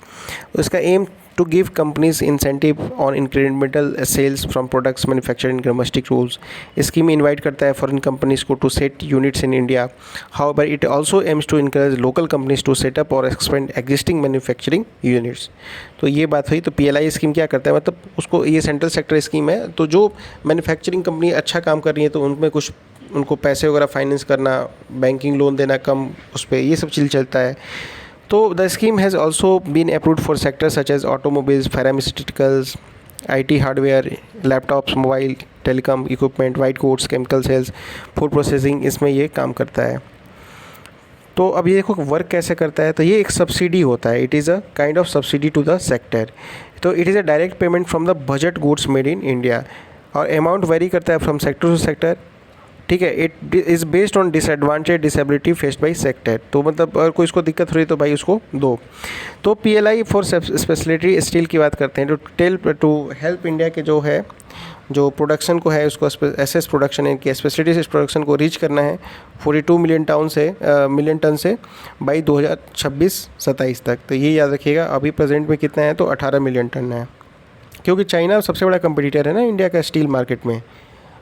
इसका aim to give companies incentive on incremental sales from products manufactured in domestic rules. Scheme invite करता है फॉरेन कंपनीज को to set units in India. However it also aims to encourage local companies to set up और expand existing manufacturing units. तो ये बात हुई। तो PLI scheme क्या करता है? मतलब उसको, ये सेंट्रल सेक्टर स्कीम है, तो जो मैन्युफैक्चरिंग कंपनी अच्छा काम कर रही है तो उनमें कुछ उनको पैसे वगैरह फाइनेंस करना, बैंकिंग लोन देना कम, उस पर ये सब चीज़ चलता है। तो the scheme has also been approved for sector such as automobiles, pharmaceuticals, IT hardware, laptops, mobile, telecom equipment, white goods, chemical sales, food processing, इसमें ये काम करता है। तो अब ये देखो वर्क कैसे करता है। तो ये एक सब्सिडी होता है, it is a kind of subsidy to the sector. तो it is a direct payment from the budget goods made in India, और अमाउंट वेरी करता है फ्रॉम सेक्टर टू सेक्टर, ठीक है। It is based on disadvantage disability faced by sector. तो मतलब अगर कोई इसको दिक्कत हो रही है तो भाई उसको दो। तो PLI फॉर स्पेशलिटी स्टील की बात करते हैं। टू हेल्प इंडिया के जो है जो प्रोडक्शन को है उसको SS प्रोडक्शन है कि स्पेशलिटी प्रोडक्शन को रीच करना है 42 मिलियन टन से बाई 2026-27 तक। तो ये याद रखिएगा, अभी प्रेजेंट में कितना है? तो 18 मिलियन टन है, क्योंकि चाइना सबसे बड़ा कंपटीटर है ना इंडिया का स्टील मार्केट में।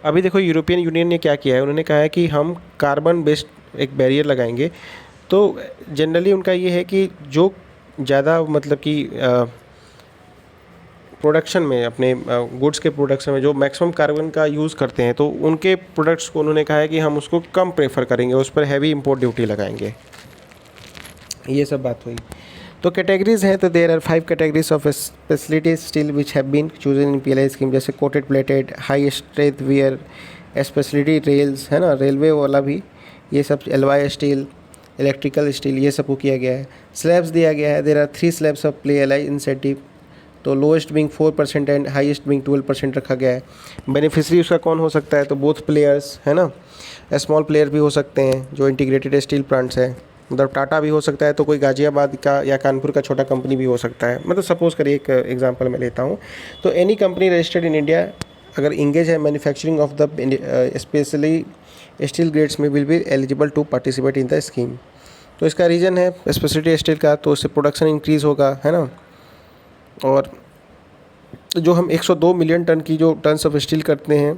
अभी देखो यूरोपियन यूनियन ने क्या किया है, उन्होंने कहा है कि हम कार्बन बेस्ड एक बैरियर लगाएंगे। तो जनरली उनका ये है कि जो ज़्यादा मतलब कि प्रोडक्शन में, अपने गुड्स के प्रोडक्शन में जो मैक्सिमम कार्बन का यूज़ करते हैं, तो उनके प्रोडक्ट्स को उन्होंने कहा है कि हम उसको कम प्रेफर करेंगे, उस पर हैवी इंपोर्ट ड्यूटी लगाएंगे। ये सब बात हुई। तो कैटेगरीज हैं, तो there are 5 categories of speciality steel which have been chosen in PLI scheme, जैसे coated plated, high strength wear, speciality rails, है ना, रेलवे वाला भी, ये सब एलवाई स्टील, इलेक्ट्रिकल स्टील, ये सब को किया गया है। स्लैब्स दिया गया है, there are 3 slabs of PLI incentive, तो lowest being 4% and highest being 12% रखा गया है। बेनिफिशरी उसका कौन हो सकता है? तो बोथ प्लेयर्स, है ना, स्मॉल प्लेयर भी हो सकते हैं जो इंटीग्रेटेड स्टील प्लांट्स हैं, मतलब टाटा भी हो सकता है, तो कोई गाजियाबाद का या कानपुर का छोटा कंपनी भी हो सकता है। मतलब सपोज़ करिए एक एग्जांपल मैं लेता हूँ। तो any company registered in India अगर इंगेज है manufacturing of the specially steel grades में will be eligible to participate in the scheme. तो इसका रीज़न है स्पेशलिटी स्टील का, तो उससे प्रोडक्शन इंक्रीज़ होगा, है ना। और जो हम 102 मिलियन टन की जो टन्स ऑफ स्टील करते हैं,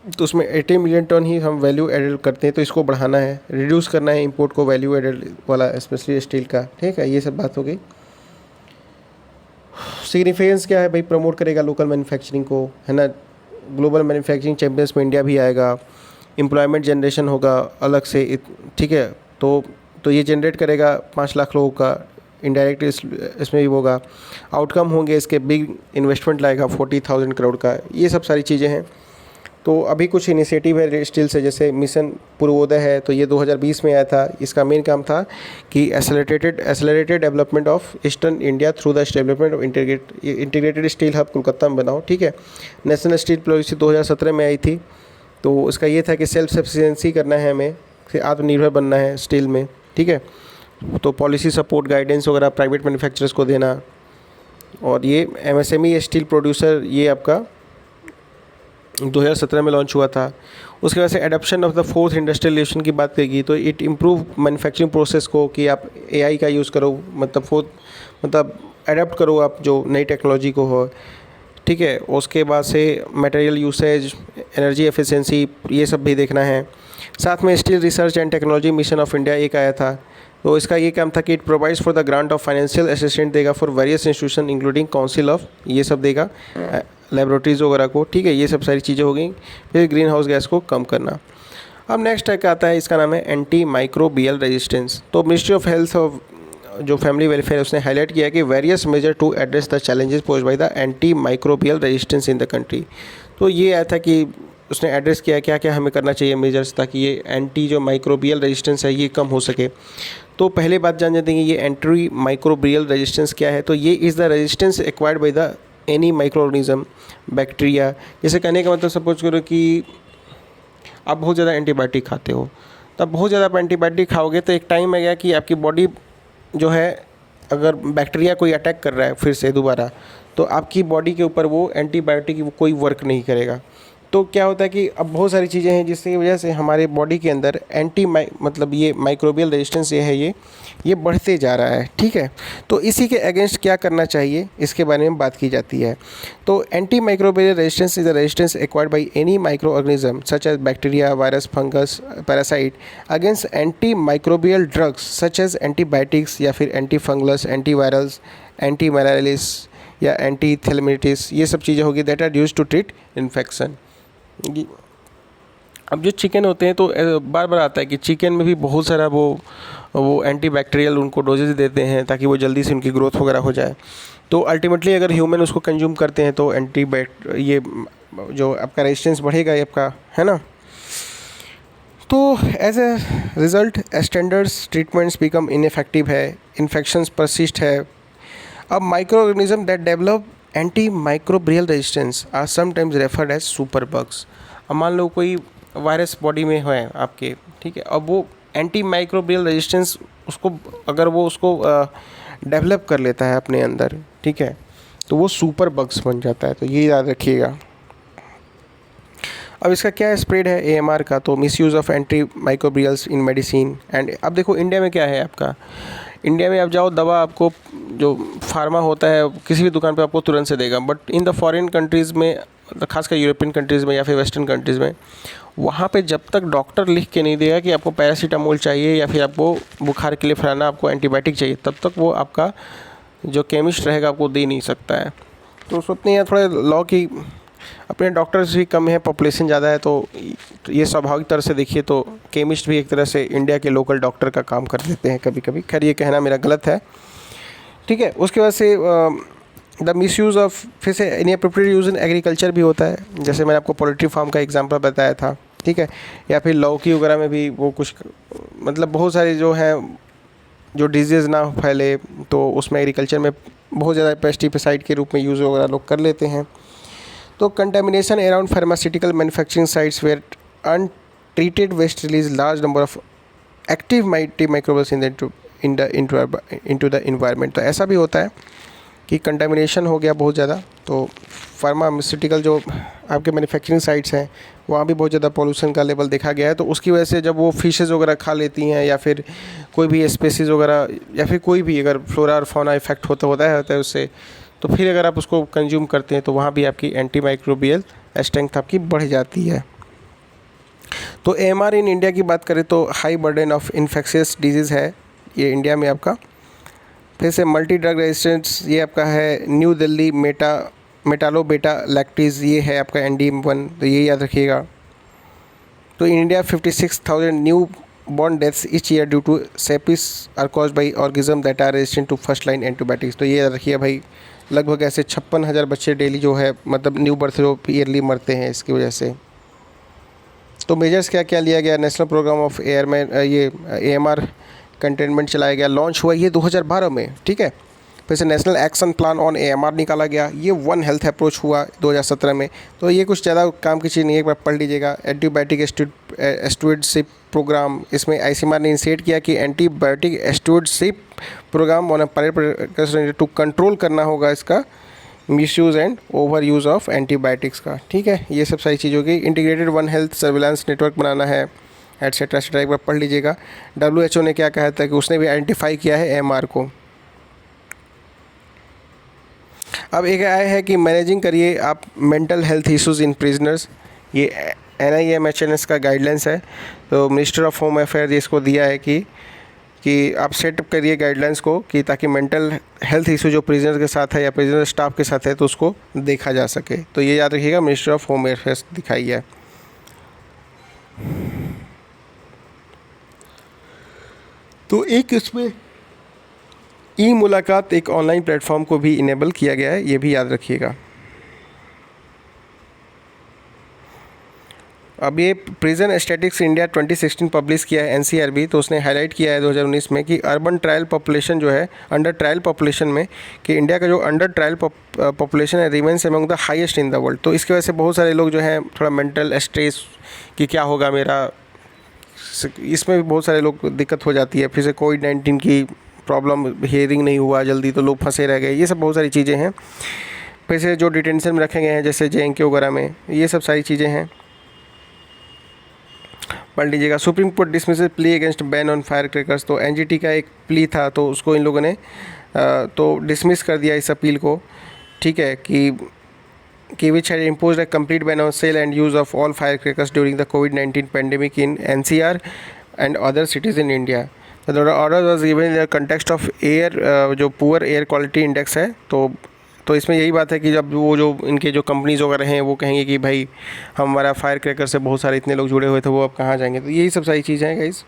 तो उसमें 80 मिलियन टन ही हम वैल्यू एडेड करते हैं, तो इसको बढ़ाना है, रिड्यूस करना है इंपोर्ट को वैल्यू एडेड वाला स्पेशली स्टील का। ठीक है, ये सब बात हो गई। सिग्निफिकेंस क्या है भाई, प्रमोट करेगा लोकल मैन्युफैक्चरिंग को, है ना। ग्लोबल मैन्युफैक्चरिंग चैंपियंस में इंडिया भी आएगा, एम्प्लॉयमेंट जनरेशन होगा अलग से, ठीक है। तो ये जनरेट करेगा 5 लाख लोगों का इनडायरेक्ट इसमें भी होगा। आउटकम होंगे इसके, बिग इन्वेस्टमेंट लाएगा 40,000 करोड़ का, ये सब सारी चीज़ें हैं। तो अभी कुछ इनिशिएटिव है स्टील से, जैसे मिशन पूर्वोदय है, तो ये 2020 में आया था। इसका मेन काम था कि accelerated development of eastern India through the development of integrated steel hub Kolkata में बनाओ। ठीक है, नेशनल स्टील पॉलिसी 2017 में आई थी। तो इसका ये था कि सेल्फ सफिशिएंसी करना है हमें, आत्मनिर्भर बनना है स्टील में। ठीक है, तो पॉलिसी सपोर्ट गाइडेंस वगैरह प्राइवेट मैन्युफैक्चरर्स को देना। और ये एमएसएमई स्टील प्रोड्यूसर ये आपका 2017 में लॉन्च हुआ था। उसके बाद से adoption of the 4th industrial revolution की बात करेगी, तो इट इम्प्रूव मैन्युफैक्चरिंग प्रोसेस को, कि आप एआई का यूज़ करो, मतलब एडॉप्ट करो आप जो नई टेक्नोलॉजी को हो। ठीक है, उसके बाद से मटेरियल यूसेज, एनर्जी एफिशिएंसी, ये सब भी देखना है। साथ में steel research and technology mission of India एक आया था, तो इसका ये काम था कि it provides for the grant of financial assistant देगा for various institution including council of, ये सब देगा लेबोरेटरीज वगैरह को। ठीक है, ये सब सारी चीज़ें हो गई। फिर ग्रीन हाउस गैस को कम करना। अब नेक्स्ट एक आता है, इसका नाम है एंटी माइक्रोबियल रेजिस्टेंस। तो मिनिस्ट्री ऑफ हेल्थ ऑफ जो फैमिली वेलफेयर, उसने हाईलाइट किया कि various measure to address the challenges posed by the anti microbial resistance in the country. तो ये आया था कि उसने एड्रेस किया क्या क्या हमें करना चाहिए मेजर्स, ताकि ये एंटी जो माइक्रोबियल रेजिस्टेंस है ये कम हो सके। तो पहले बात जान जाते हैं कि ये एंटी माइक्रोबियल रेजिस्टेंस क्या है। तो ये is the resistance acquired by the any micro organism, bacteria. जैसे कहने का मतलब सपोज करो कि आप बहुत ज़्यादा एंटीबायोटिक खाते हो, तो आप बहुत ज़्यादा आप एंटीबायोटिक खाओगे तो एक टाइम आ गया कि आपकी बॉडी जो है, अगर बैक्टीरिया कोई अटैक कर रहा है फिर से दोबारा, तो आपकी बॉडी के ऊपर वो एंटीबायोटिक वो कोई वर्क नहीं करेगा। तो क्या होता है कि अब बहुत सारी चीज़ें हैं जिसकी वजह से हमारे बॉडी के अंदर मतलब ये माइक्रोबियल रेजिस्टेंस ये है, ये बढ़ते जा रहा है। ठीक है, तो इसी के अगेंस्ट क्या करना चाहिए इसके बारे में बात की जाती है। तो anti microbial resistance is a resistance acquired by any micro organism such as bacteria, virus, fungus, parasite against anti microbial drugs such as antibiotics या फिर anti fungals, anti virals, anti malarials या एंटी थैलेमिटिस, ये सब चीज़ें होगी that are used to treat infection. अब जो chicken होते हैं तो बार बार आता है कि चिकन में भी बहुत सारा वो एंटीबैक्टीरियल उनको डोजेज देते हैं ताकि वो जल्दी से उनकी ग्रोथ वगैरह हो जाए। तो अल्टीमेटली अगर ह्यूमन उसको कंज्यूम करते हैं तो ये जो आपका रेजिस्टेंस बढ़ेगा ये आपका, है ना। तो as a result standards treatments become ineffective है, इन्फेक्शंस परसिस्ट है। अब micro organism that develop anti microbial resistance are sometimes referred as super bugs. अब मान लो कोई वायरस बॉडी में है आपके, ठीक है, अब वो एंटी माइक्रोबियल रेजिस्टेंस उसको अगर वो उसको डेवलप कर लेता है अपने अंदर, ठीक है, तो वो सुपर बग्स बन जाता है। तो ये याद रखिएगा। अब इसका क्या स्प्रेड है AMR का, तो misuse of anti microbials in medicine and. अब देखो इंडिया में क्या है आपका, इंडिया में आप जाओ दवा आपको जो फार्मा होता है किसी भी दुकान पे आपको तुरंत से देगा, but in the foreign countries में, खासकर यूरोपियन कंट्रीज़ में या फिर वेस्टर्न कंट्रीज़ में, वहाँ पे जब तक डॉक्टर लिख के नहीं देगा कि आपको पैरासीटामोल चाहिए या फिर आपको बुखार के लिए फलाना आपको एंटीबायोटिक चाहिए, तब तक वो आपका जो केमिस्ट रहेगा आपको दे नहीं सकता है। तो सोचते हैं थोड़ा लॉ की, अपने डॉक्टर्स भी कम है, पॉपुलेशन ज़्यादा है, तो ये स्वाभाविक तरह से देखिए तो केमिस्ट भी एक तरह से इंडिया के लोकल डॉक्टर का काम कर देते हैं कभी कभी। खैर ये कहना मेरा गलत है, ठीक है। उसके बाद से द मिसयूज़ ऑफ, फिर से इनएप्रोप्रिएट यूज़ इन एग्रीकल्चर भी होता है, जैसे मैंने आपको पोल्ट्री फार्म का एग्जांपल बताया था, ठीक है, या फिर लौकी वगैरह में भी वो कुछ मतलब बहुत सारे जो हैं जो डिजीज़ ना फैले, तो उसमें एग्रीकल्चर में बहुत ज़्यादा पेस्टिसाइड के रूप में यूज़ वगैरह लोग कर लेते हैं। तो contamination around pharmaceutical manufacturing sites where untreated waste release large number of active microbials into the environment. तो ऐसा भी होता है कि कंटामिनेशन हो गया बहुत ज़्यादा। तो फार्मास्यूटिकल जो आपके मैन्युफैक्चरिंग साइट्स हैं वहाँ भी बहुत ज़्यादा पोल्यूशन का लेवल देखा गया है। तो उसकी वजह से जब वो फिशेज़ वगैरह खा लेती हैं या फिर कोई भी स्पेसीज़ वगैरह या फिर कोई भी अगर फ्लोरा और फौना इफेक्ट होता है उससे, तो फिर अगर आप उसको कंज्यूम करते हैं तो वहाँ भी आपकी एंटीमाइक्रोबियल स्ट्रेंथ आपकी बढ़ जाती है। तो AMR इन इंडिया की बात करें तो high burden of infectious disease है ये इंडिया में आपका। फिर से मल्टी ड्रग रेजिस्टेंस ये आपका है न्यू दिल्ली मेटालोबेटा लैक्टीज, ये है आपका NDM1, तो ये याद रखिएगा। तो in India 56,000 new born deaths each year due to sepsis are caused by organism that are resistant to first line antibiotics. तो ये याद रखिए भाई, लगभग ऐसे 56,000 बच्चे डेली जो है मतलब न्यू बर्थ जो ईयरली मरते हैं इसकी वजह से। तो मेजर्स क्या क्या लिया गया, नेशनल प्रोग्राम ऑफ ये AMR कंटेनमेंट चलाया गया, लॉन्च हुआ ये 2012 में, ठीक है। फिर से national action plan on AMR निकाला गया, ये वन हेल्थ अप्रोच हुआ 2017 में। तो ये कुछ ज़्यादा काम की चीज़ नहीं है, एक बार पढ़ लीजिएगा। एंटीबायोटिक स्टूडेंटशिप प्रोग्राम, इसमें ICMR ने इंसेट किया कि antibiotic studentship programme on to control करना होगा इसका misuse and over use of antibiotics का, ठीक है। ये सब सारी चीज़ों की integrated one health surveillance network बनाना है, एटसेट्रा एटसेट्रा, एक बार पढ़ लीजिएगा। WHO ने क्या कहा था कि उसने भी आइडेंटिफाई किया है AMR को। अब एक आया है कि मैनेजिंग करिए आप मेंटल हेल्थ इश्यूज़ इन प्रिजनर्स, ये NIMHNS का गाइडलाइंस है। तो मिनिस्टर ऑफ होम अफेयर इसको दिया है कि आप सेटअप करिए गाइडलाइंस को कि ताकि मेंटल हेल्थ इशू जो प्रिजनर के साथ है या प्रिजनर स्टाफ के साथ है तो उसको देखा जा सके। तो ये याद रखिएगा, मिनिस्टर ऑफ होम अफेयर्स दिखाई है। तो एक इसमें मुलाकात एक ऑनलाइन प्लेटफॉर्म को भी इनेबल किया गया है, ये भी याद रखिएगा। अब ये प्रिजन स्टैटिस्टिक्स इंडिया 2016 पब्लिश किया है NCRB, तो उसने हाईलाइट किया है 2019 में कि अर्बन ट्रायल पॉपुलेशन जो है अंडर ट्रायल पॉपुलेशन में, कि इंडिया का जो अंडर ट्रायल पॉपुलेशन है remains among the highest in the world. तो इसकी वजह से बहुत सारे लोग जो हैं थोड़ा मेंटल स्ट्रेस कि क्या होगा मेरा, इसमें भी बहुत सारे लोग दिक्कत हो जाती है। फिर से COVID-19 की प्रॉब्लम, हियरिंग नहीं हुआ जल्दी तो लोग फंसे रह गए, ये सब बहुत सारी चीज़ें हैं। फिर से जो डिटेंशन में रखे गए हैं जैसे JNK वगैरह में, ये सब सारी चीज़ें हैं, पढ़ लीजिएगा। Supreme court dismisses plea against ban on fire crackers, तो NGT का एक प्ली था तो उसको इन लोगों ने तो डिसमिस कर दिया इस अपील को, ठीक है, कि which had imposed a complete ban on sale and use of all fire crackers during the COVID-19 pandemic in NCR and other cities in India. The order was given in the context of air जो poor air quality index है। तो इसमें यही बात है कि जब वो जो इनके जो कंपनीज वगैरह हैं वो कहेंगे कि भाई हमारा फायर क्रैकर से बहुत सारे इतने लोग जुड़े हुए थे, वो अब कहाँ जाएंगे। तो यही सब सारी चीज़ें हैं गाइस।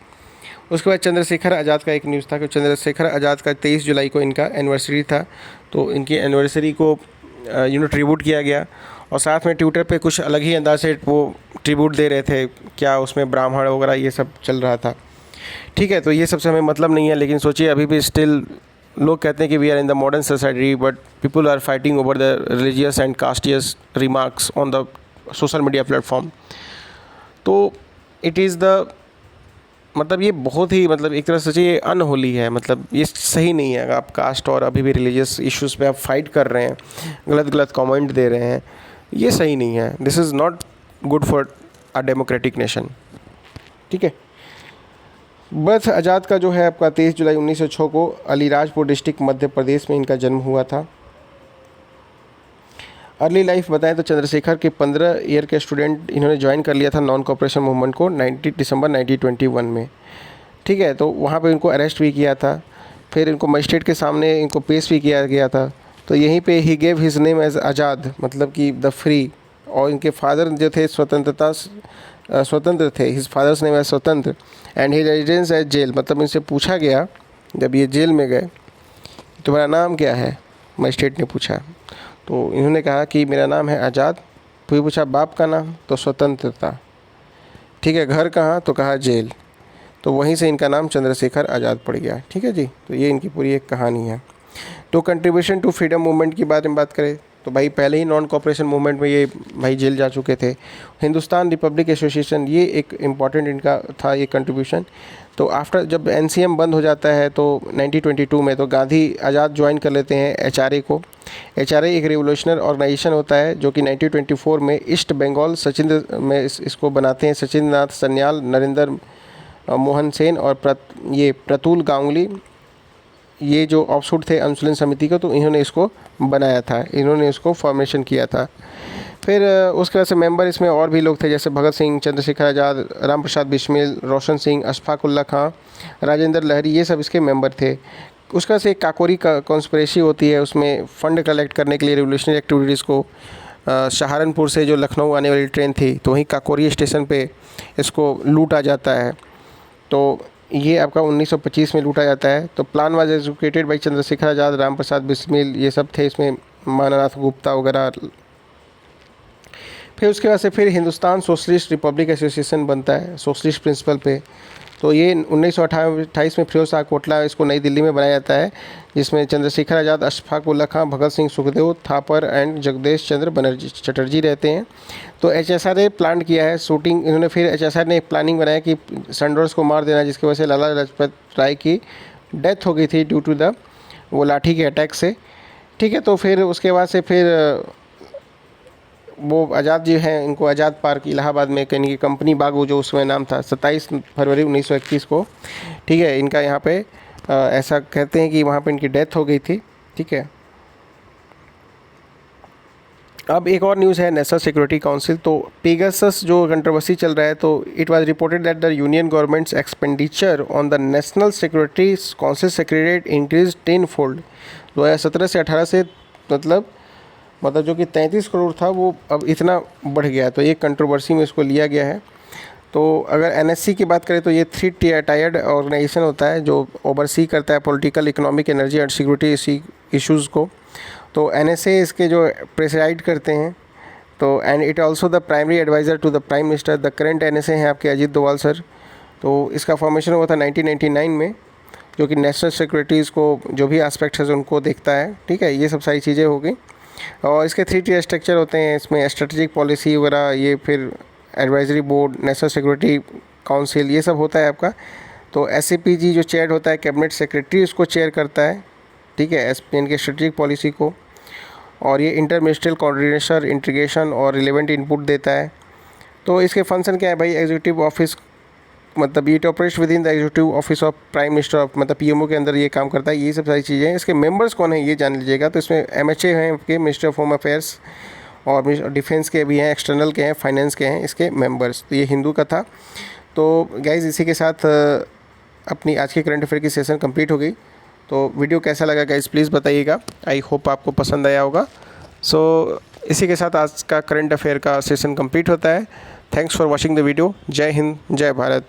उसके बाद चंद्रशेखर आज़ाद का एक न्यूज़ था कि चंद्रशेखर आज़ाद का 23 जुलाई को इनका एनिवर्सरी था, तो इनकी एनिवर्सरी को ट्रिब्यूट किया गया। और साथ में ट्विटर पे कुछ अलग ही अंदाज से वो ट्रिब्यूट दे रहे थे, क्या उसमें ब्राह्मण वगैरह ये सब चल रहा था, ठीक है। तो ये सबसे हमें मतलब नहीं है, लेकिन सोचिए अभी भी स्टिल लोग कहते हैं कि we are in the modern society but people are fighting over the religious and casteist remarks on the social media platform. तो इट इज़ द मतलब ये बहुत ही मतलब एक तरह से सोचिए अनहोली है, मतलब ये सही नहीं है। आप कास्ट और अभी भी रिलीजियस इश्यूज़ पे आप फाइट कर रहे हैं, गलत कमेंट दे रहे हैं, ये सही नहीं है। This is not good for a democratic nation, ठीक है। बर्थ आज़ाद का जो है आपका 23 जुलाई 1906 को अलीराजपुर डिस्ट्रिक्ट मध्य प्रदेश में इनका जन्म हुआ था। अर्ली लाइफ बताएं तो चंद्रशेखर के 15 ईयर के स्टूडेंट इन्होंने ज्वाइन कर लिया था नॉन कॉपरेशन मूवमेंट को 90 दिसंबर 1921 में, ठीक है। तो वहाँ पे इनको अरेस्ट भी किया था, फिर इनको मजिस्ट्रेट के सामने इनको पेश भी किया गया था। तो यहीं पे ही gave his name as Azad, मतलब कि द फ्री। और इनके फादर जो थे स्वतंत्र थे, his father's name as Swatantra and he residence as jail. मतलब इनसे पूछा गया जब ये जेल में गए तुम्हारा नाम क्या है, मजिस्ट्रेट ने पूछा, तो इन्होंने कहा कि मेरा नाम है आज़ाद। फिर पूछा बाप का नाम, तो स्वतंत्रता, ठीक है। घर कहाँ, तो कहा जेल। तो वहीं से इनका नाम चंद्रशेखर आज़ाद पड़ गया, ठीक है जी। तो ये इनकी पूरी एक कहानी है। तो कंट्रीब्यूशन टू फ्रीडम मूवमेंट की बारे में बात करें तो भाई पहले ही नॉन कॉपरेशन मूवमेंट में ये भाई जेल जा चुके थे। हिंदुस्तान रिपब्लिक एसोसिएशन, ये एक इम्पॉर्टेंट इनका था ये कंट्रीब्यूशन। तो आफ्टर जब एनसीएम बंद हो जाता है तो 1922 में, तो गांधी आज़ाद ज्वाइन कर लेते हैं एचआरए को। एचआरए एक रिवोल्यूशनरी ऑर्गेनाइजेशन होता है जो कि 1924 में ईस्ट बंगाल सचिंद्र में इसको बनाते हैं। सचिंद्र नाथ सन्याल, नरेंद्र मोहन सेन और प्रतुल गांगुली, ये जो ऑफशूट थे अनुशीलन समिति का, तो इन्होंने इसको बनाया था, इन्होंने इसको फॉर्मेशन किया था। फिर उसके बाद से मेंबर इसमें और भी लोग थे, जैसे भगत सिंह, चंद्रशेखर आज़ाद, राम प्रसाद बिस्मिल, रोशन सिंह, अशफाक उल्ला खां, राजेंद्र लहरी, ये सब इसके मेंबर थे। उसका से एक काकोरी का कॉन्स्पिरेसी होती है, उसमें फ़ंड कलेक्ट करने के लिए रिवोल्यूशनरी एक्टिविटीज़ को सहारनपुर से जो लखनऊ आने वाली ट्रेन थी, तो वहीं काकोरी स्टेशन पे इसको लूटा जाता है। तो ये आपका 1925 में लूटा जाता है। तो plan was executed by Chandrashekhar Azad, Ram Prasad Bismil, ये सब थे इसमें, मानानाथ गुप्ता वगैरह। फिर उसके बाद से फिर हिंदुस्तान सोशलिस्ट रिपब्लिक एसोसिएशन बनता है सोशलिस्ट प्रिंसिपल पे। तो ये 1928 में फिरोज शाह कोटला इसको नई दिल्ली में बनाया जाता है, जिसमें चंद्रशेखर आज़ाद, अशफाक उल्ला खां, भगत सिंह, सुखदेव थापर एंड जगदीश चंद्र बनर्जी चटर्जी रहते हैं। तो एचएसआर प्लान किया है शूटिंग इन्होंने, फिर एचएसआर ने एक प्लानिंग बनाया कि सनराइज़र्स को मार देना, जिसकी वजह से लाला लाजपत राय की डेथ हो गई थी ड्यू टू द वो लाठी के अटैक से। ठीक है, तो फिर उसके बाद से फिर वो आज़ाद जी हैं, इनको आज़ाद पार्क इलाहाबाद में कहीं कंपनी बाग, वो जो उसमें नाम था, 27 फरवरी 1921 को, ठीक है, इनका यहाँ पे ऐसा कहते हैं कि वहाँ पे इनकी डेथ हो गई थी। ठीक है, अब एक और न्यूज़ है नेशनल सिक्योरिटी काउंसिल। तो पेगासस जो कंट्रोवर्सी चल रहा है, तो it was reported that the union governments expenditure on the national security council secretariat increase 10 fold. 2017 से 18 से मतलब जो कि 33 करोड़ था वो अब इतना बढ़ गया है। तो ये कंट्रोवर्सी में इसको लिया गया है। तो अगर एनएससी की बात करें तो ये 3 टायर्ड ऑर्गेनाइजेशन होता है जो ओवरसी करता है political, economic, energy and security issues को। तो एनएसए इसके जो प्रेसाइड करते हैं। तो and it also the primary adviser to the prime minister. The current NSA हैं आपके अजीत डोभाल सर। तो इसका फॉर्मेशन हुआ था 1999 में, जो कि नेशनल सिक्योरिटीज़ को जो भी एस्पेक्ट है उनको देखता है। ठीक है, ये सब सारी चीज़ें हो गई। और इसके 3 टियर स्ट्रक्चर होते हैं, इसमें स्ट्रेटेजिक पॉलिसी वगैरह, ये फिर advisory board, national security council, ये सब होता है आपका। तो एससीपीजी जो चेयर होता है, कैबिनेट सेक्रेटरी उसको चेयर करता है। ठीक है, एसपीएन के स्ट्रेटेजिक पॉलिसी को। और ये इंटर मिनिस्ट्रियल कोऑर्डिनेशन, इंटीग्रेशन और रिलेवेंट इनपुट देता है। तो इसके फंक्शन क्या है भाई, एग्जीक्यूटिव ऑफिस, मतलब it operates with in the executive office of prime minister of, मतलब पीएमओ के अंदर ये काम करता है। ये सब सारी चीज़ें हैं। इसके मेंबर्स कौन है ये जान लीजिएगा। तो इसमें एमएचए हैं आपके, मिनिस्टर ऑफ होम अफेयर्स, और डिफेंस के भी हैं, एक्सटर्नल के हैं, फाइनेंस के हैं इसके मेंबर्स। तो ये हिंदू का था। तो गाइज़ इसी के साथ अपनी आज की करंट अफेयर की सेशन कंप्लीट हो गई। तो वीडियो कैसा लगा गाइज़ प्लीज़ बताइएगा। आई होप आपको पसंद आया होगा। सो इसी के साथ आज का करंट अफेयर का सेशन कंप्लीट होता है। Thanks for watching the video. जय हिंद, जय भारत।